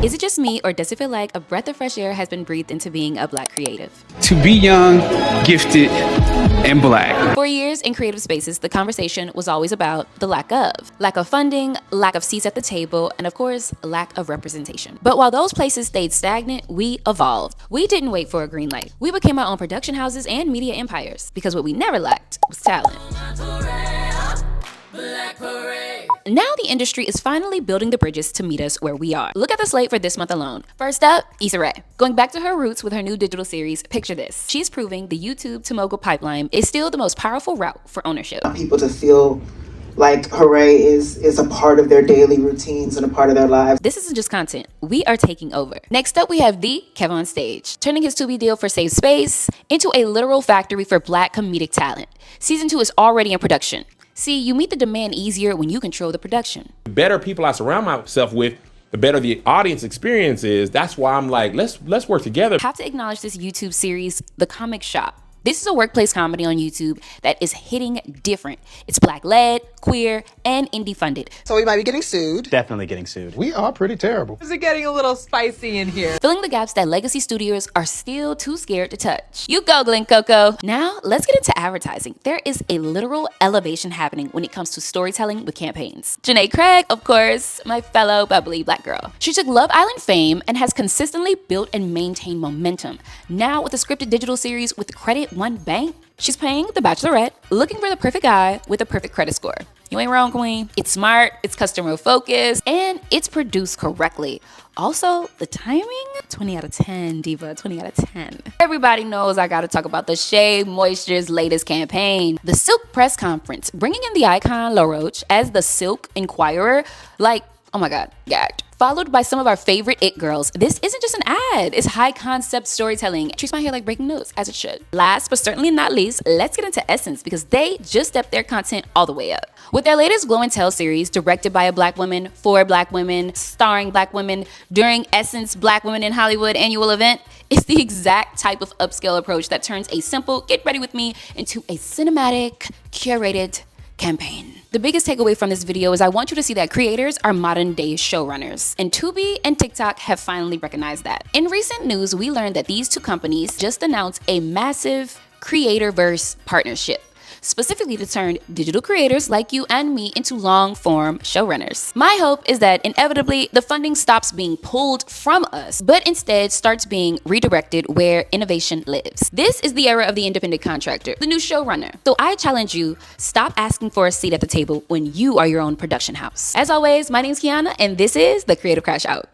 Is it just me, or does it feel like a breath of fresh air has been breathed into being a Black creative? To be young, gifted, and Black. For years in creative spaces, the conversation was always about the lack of funding, lack of seats at the table, and of course, lack of representation. But while those places stayed stagnant, we evolved. We didn't wait for a green light. We became our own production houses and media empires, because what we never lacked was talent. Now the industry is finally building the bridges to meet us where we are. Look at the slate for this month alone. First up, Issa Rae. Going back to her roots with her new digital series, Picture This. She's proving the YouTube to mogul pipeline is still the most powerful route for ownership. People to feel like Hooray is a part of their daily routines and a part of their lives. This isn't just content. We are taking over. Next up, we have the Kev on Stage, turning his Tubi deal for Safe Space into a literal factory for Black comedic talent. Season 2 is already in production. See, you meet the demand easier when you control the production. The better people I surround myself with, the better the audience experience is. That's why I'm like, let's work together. I have to acknowledge this YouTube series, The Comic Shop. This is a workplace comedy on YouTube that is hitting different. It's Black-led, queer, and indie-funded. So we might be getting sued. Definitely getting sued. We are pretty terrible. Is it getting a little spicy in here? Filling the gaps that legacy studios are still too scared to touch. You go, Glen Coco. Now, let's get into advertising. There is a literal elevation happening when it comes to storytelling with campaigns. Janae Craig, of course, my fellow bubbly Black girl. She took Love Island fame and has consistently built and maintained momentum. Now, with a scripted digital series with Credit One Bank, she's playing The Bachelorette, looking for the perfect guy with a perfect credit score. You ain't wrong, queen. It's smart, it's customer focused, and it's produced correctly. Also, the timing, 20 out of 10, diva, 20 out of 10. Everybody knows I gotta talk about the Shea Moisture's latest campaign, the Silk Press Conference, bringing in the icon La Roche as the Silk Inquirer. Like, oh my God, gagged. Followed by some of our favorite it girls. This isn't just an ad, it's high concept storytelling. Treats my hair like breaking news, as it should. Last but certainly not least, let's get into Essence, because they just stepped their content all the way up. With their latest Glow and Tell series, directed by a Black woman, for Black women, starring Black women, during Essence Black Women in Hollywood annual event, it's the exact type of upscale approach that turns a simple get ready with me into a cinematic, curated campaign. The biggest takeaway from this video is I want you to see that creators are modern day showrunners, and Tubi and TikTok have finally recognized that. In recent news, we learned that these two companies just announced a massive creatorverse partnership, specifically to turn digital creators like you and me into long-form showrunners. My hope is that inevitably the funding stops being pulled from us, but instead starts being redirected where innovation lives. This is the era of the independent contractor, the new showrunner. So I challenge you, stop asking for a seat at the table when you are your own production house. As always, my name's Kiana, and this is The Creative Crash Out.